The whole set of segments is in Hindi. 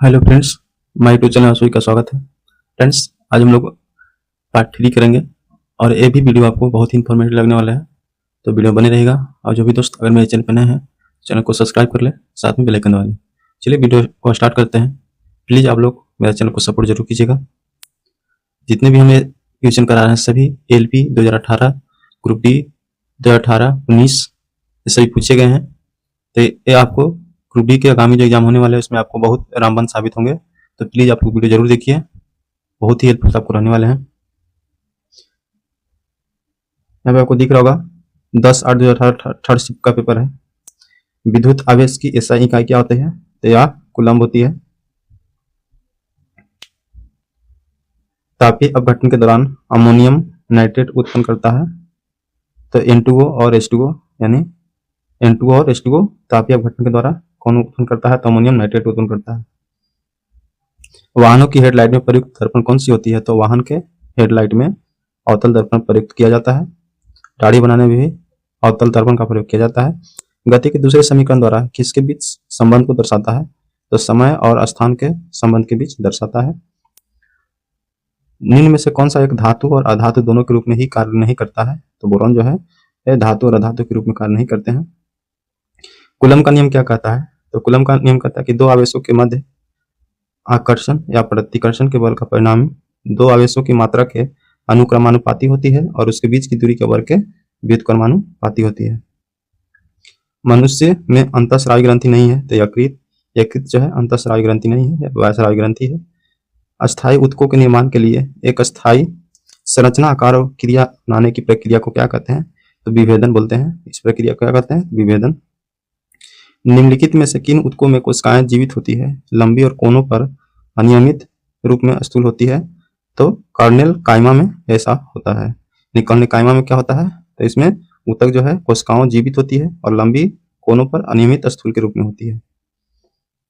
Hello friends, my YouTube channel में का स्वागत है। फ्रेंड्स, आज हम लोग पार्ट 3 करेंगे और ये भी वीडियो आपको बहुत ही इन्फॉर्मेटिव लगने वाला है, तो वीडियो बने रहेगा। और जो भी दोस्त अगर मेरे चैनल पर नए हैं, चैनल को सब्सक्राइब कर ले, साथ में बेल आइकन दबा लें। चलिए वीडियो को स्टार्ट करते हैं। प्लीज़ आप लोग मेरे चैनल को सपोर्ट जरूर कीजिएगा। जितने भी हमें रिविजन करा रहे हैं सभी LP 2018, ग्रुप डी 2018-19 ये सभी पूछे गए हैं। तो ये आपको ग्रुप डी के आगामी जो एग्जाम होने वाले हैं उसमें आपको बहुत रामबाण साबित होंगे। तो प्लीज़ आप लोग वीडियो जरूर देखिए, बहुत ही हेल्पफुल आपको रहने वाले हैं। यहाँ पे आपको दिख रहा होगा 10/8/2018 थर्ड शिफ्ट का पेपर है। विद्युत आवेश की SI इकाई क्या होती है? तो यह कूलम्ब होती है। तापीय अपघटन के दौरान अमोनियम नाइट्रेट उत्पन्न करता है। तो N2O और H2O, यानी N2O और H2O तापीय अपघटन के द्वारा कौन उत्पन्न करता है? तो अमोनियम नाइट्रेट उत्पन्न करता है। वाहनों की हेडलाइट में प्रयुक्त दर्पण कौन सी होती है? तो वाहन के हेडलाइट में अवतल दर्पण प्रयुक्त किया जाता है। दाढ़ी बनाने में भी अवतल दर्पण का प्रयोग किया जाता है। गति के दूसरे समीकरण द्वारा किसके बीच संबंध को दर्शाता है? तो समय और स्थान के संबंध के बीच दर्शाता है। निम्न में से कौन सा एक धातु और अधातु दोनों के रूप में ही कार्य नहीं करता है? तो बोरॉन जो है यह धातु और अधातु के रूप में कार्य नहीं करते हैं। कूलम्ब का नियम क्या कहता है? तो कूलम्ब का नियम कहता है कि दो आवेशों के मध्य आकर्षण या प्रतिकर्षण के बल का परिणाम दो आवेशों की मात्रा के अनुक्रमानुपाती होती है और उसके बीच की दूरी के वर्ग के व्युत्क्रमानुपाती होती है। मनुष्य में अंतःस्रावी ग्रंथि नहीं है, तो यकृत जो है अंतःस्रावी ग्रंथि नहीं है, बाह्यस्रावी ग्रंथि है। अस्थायी ऊतकों के निर्माण के लिए एक अस्थायी संरचना आकार और क्रिया बनाने की प्रक्रिया को क्या कहते हैं? तो विभेदन बोलते हैं। इस प्रक्रिया को क्या कहते हैं? विभेदन। निम्नलिखित में से किन ऊतकों में कोशिकाएं जीवित होती है? लंबी और कोनों पर अनियमित रूप में स्थूल होती है। तो कॉर्नेल कायमा में ऐसा होता है। कॉर्नेल कायमा में क्या होता है? तो इसमें ऊतक जो है कोशिकाओं जीवित होती है और लंबी कोनों पर अनियमित स्थूल के रूप में होती है।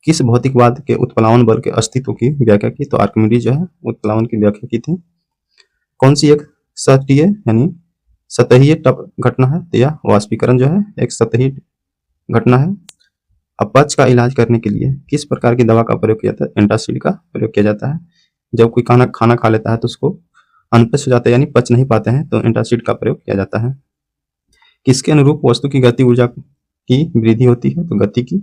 किस भौतिकवाद के उत्प्लावन बल के अस्तित्व की व्याख्या की? तो आर्किमिडीज जो है उत्प्लावन की व्याख्या की थी। कौन सी एक सतहीय यानी सतहीय घटना है? तो यह वाष्पीकरण जो है एक सतही घटना है। अपच का इलाज करने के लिए किस प्रकार की दवा का प्रयोग किया जाता है? एंटासिड का प्रयोग किया जाता है। जब कोई खाना खा लेता है तो उसको अनपच हो जाता है, यानी पच नहीं पाते हैं, तो एंटासिड का प्रयोग किया जाता है। किसके अनुरूप वस्तु की गति ऊर्जा की वृद्धि होती है? तो गति की।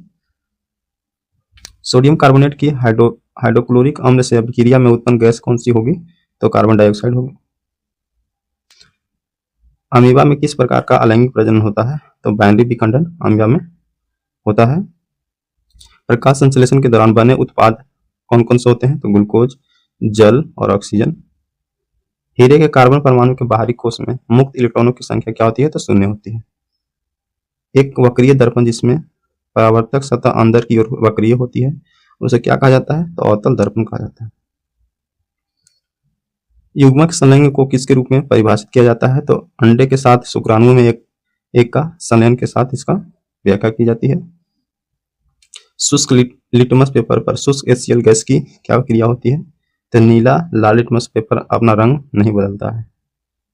सोडियम कार्बोनेट की हाइड्रोक्लोरिक अम्ल से अभिक्रिया में उत्पन्न गैस कौन सी होगी? तो कार्बन डाइऑक्साइड होगी। अमीबा में किस प्रकार का अलैंगिक प्रजनन होता है? तो बाइनरी विखंडन अमीबा में होता है। प्रकाश संश्लेषण के दौरान बने उत्पाद कौन कौन से होते हैं? तो ग्लूकोज, जल और ऑक्सीजन। हीरे के कार्बन परमाणु के बाहरी कोश में मुक्त इलेक्ट्रॉनों की संख्या क्या होती है? तो 0 होती है। एक वक्रीय दर्पण जिसमें परावर्तक सतह अंदर की ओर वक्रीय होती है उसे क्या कहा जाता है? तो अवतल दर्पण कहा जाता है। युग्मक संलयन को किसके रूप में परिभाषित किया जाता है? तो अंडे के साथ शुक्राणुओं में एक का संलयन के साथ इसका व्याख्या की जाती है। शुष्क लिटमस पेपर पर शुष्क HCl गैस की क्या क्रिया होती है? तो नीला लाल लिटमस पेपर अपना रंग नहीं बदलता है।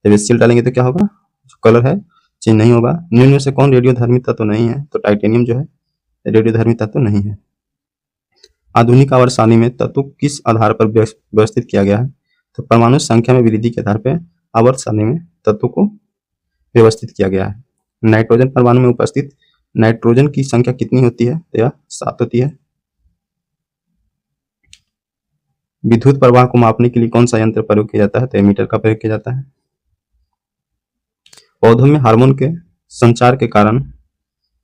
जब HCl डालेंगे तो क्या होगा? जो कलर है चेंज नहीं होगा। निम्न में से कौन रेडियोधर्मी तत्व नहीं है? तो टाइटेनियम जो है रेडियोधर्मी तत्व नहीं है। आधुनिक आवर्त सारणी में तत्व किस आधार पर व्यवस्थित किया गया है? तो परमाणु संख्या में वृद्धि के आधार पर आवर्त सारणी में तत्व को व्यवस्थित किया गया है। नाइट्रोजन परमाणु में उपस्थित नाइट्रोजन की संख्या कितनी होती है? तो यह 7 होती है। विद्युत प्रवाह को मापने के लिए कौन सा यंत्र प्रयोग किया जाता है? तो एमीटर का प्रयोग किया जाता है। पौधों में हार्मोन के संचार के कारण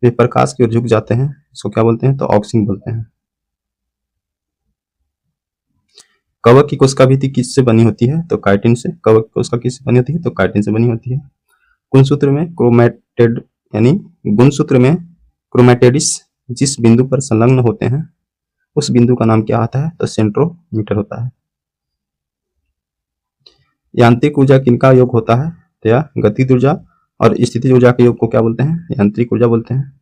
वे प्रकाश की ओर झुक जाते हैं, इसको क्या बोलते हैं? तो ऑक्सिन बोलते हैं। कवक की कोशिका भित्ति किससे बनी होती है? तो काइटिन से। कवक की कोशिका किससे बनी होती है? तो काइटिन से बनी होती है। गुणसूत्र में क्रोमैटेड यानी गुणसूत्र में क्रोमैटिड्स जिस बिंदु पर संलग्न होते हैं उस बिंदु का नाम क्या आता है? तो सेंट्रोमीटर होता है। यांत्रिक ऊर्जा किनका योग होता है? तो यह गतिज ऊर्जा और स्थितिज ऊर्जा के योग को क्या बोलते हैं? यांत्रिक ऊर्जा बोलते हैं।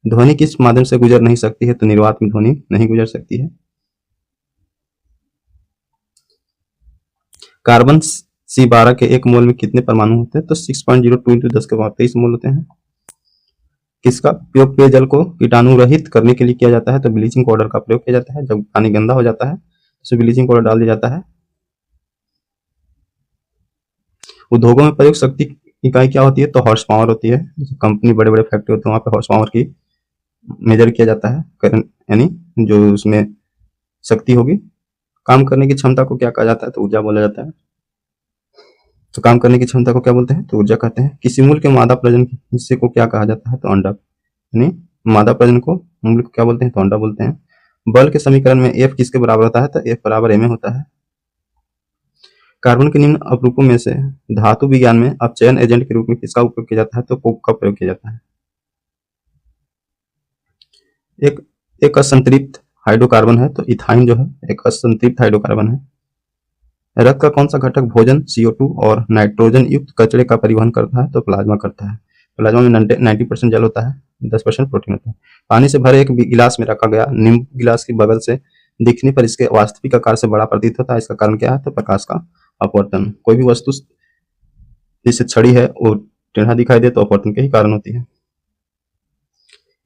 ध्वनि किस माध्यम से गुजर नहीं सकती है? तो निर्वात में ध्वनि नहीं गुजर सकती है। कार्बन C12 के 1 मोल में कितने परमाणु होते हैं? तो 6.02 × 10⁻23 मोल होते हैं। किसका उपयोग पेयजल को कीटाणु रहित करने के लिए किया जाता है? तो ब्लीचिंग पाउडर का प्रयोग किया जाता है। जब पानी गंदा हो जाता है तो उसमें ब्लीचिंग पाउडर डाल दिया जाता है। उद्योगों में प्रयुक्त शक्ति इकाई क्या होती है? तो हॉर्स पावर होती है। जैसे कंपनी बड़े बड़े फैक्ट्री होते हैं वहां पे हॉर्स पावर की मेजर किया जाता है, करंट यानी जो उसमें शक्ति होगी। काम करने की क्षमता को क्या कहा जाता है? तो ऊर्जा बोला जाता है। तो काम करने की क्षमता को क्या बोलते हैं? तो ऊर्जा कहते हैं। किसी मूल के मादा प्रजनन हिस्से को क्या कहा जाता है? तो अंडा, यानी मादा प्रजनन को मूल को क्या बोलते हैं? तो अंडा बोलते हैं। बल के समीकरण में F किसके बराबर होता है? तो F बराबर ma होता है। कार्बन के निम्न अपरूपों में से धातु विज्ञान में अपचयन एजेंट के रूप में किसका उपयोग किया जाता है? तो कोक का प्रयोग किया जाता है। एक असंतृप्त हाइड्रोकार्बन है, तो इथाइन जो है एक असंतृप्त हाइड्रोकार्बन है। रक्त का कौन सा घटक भोजन, CO2 और नाइट्रोजन युक्त कचरे का परिवहन करता है? तो प्लाज्मा करता है। प्लाज्मा में 90% जल होता है, 10% प्रोटीन होता है। पानी से भरे एक गिलास में रखा गया नींबू गिलास की बगल से दिखने पर इसके वास्तविक आकार से बड़ा प्रतीत होता है। इसका कारण क्या है? तो प्रकाश का अपवर्तन। कोई भी वस्तु जैसे छड़ी है वो टेढ़ा दिखाई दे तो अपवर्तन के ही कारण होती है।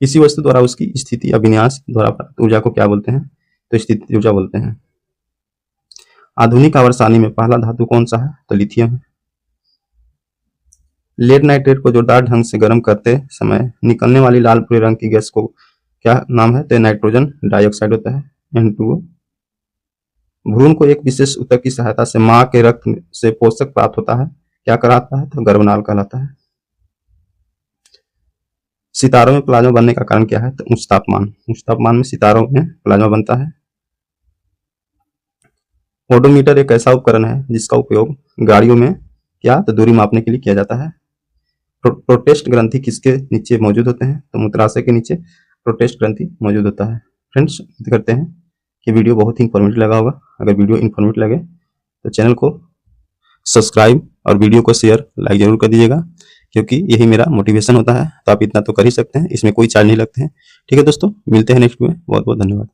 किसी वस्तु द्वारा उसकी स्थिति या विन्यास द्वारा प्राप्त ऊर्जा को क्या बोलते हैं? तो स्थिति ऊर्जा बोलते हैं। आधुनिक आवर्सानी में पहला धातु कौन सा है? तो लिथियम है। लेड नाइट्रेट को जोरदार ढंग से गर्म करते समय निकलने वाली लाल भूरे रंग की गैस को क्या नाम है? तो नाइट्रोजन डाइऑक्साइड होता है, N2O। भ्रूण को एक विशेष ऊतक की सहायता से मां के रक्त से पोषक प्राप्त होता है, क्या कहलाता है? तो गर्भनाल कहलाता है। सितारों में प्लाज्मा बनने का कारण क्या है? तो उच्च तापमान। उच्च तापमान में सितारों में प्लाज्मा बनता है। ओडोमीटर एक ऐसा उपकरण है जिसका उपयोग गाड़ियों में क्या? तो दूरी मापने के लिए किया जाता है। प्रोटेस्ट ग्रंथि किसके नीचे मौजूद होते हैं? तो मूत्राशय के नीचे प्रोटेस्ट ग्रंथि मौजूद होता है। फ्रेंड्स, उम्मीद करते हैं कि वीडियो बहुत ही इंफॉर्मेटिव लगा होगा। अगर वीडियो इंफॉर्मेटिव लगे तो चैनल को सब्सक्राइब और वीडियो को शेयर लाइक जरूर कर दीजिएगा, क्योंकि यही मेरा मोटिवेशन होता है। तो आप इतना तो कर ही सकते हैं, इसमें कोई चार्ज नहीं लगते हैं। ठीक है दोस्तों, मिलते हैं नेक्स्ट में। बहुत बहुत धन्यवाद।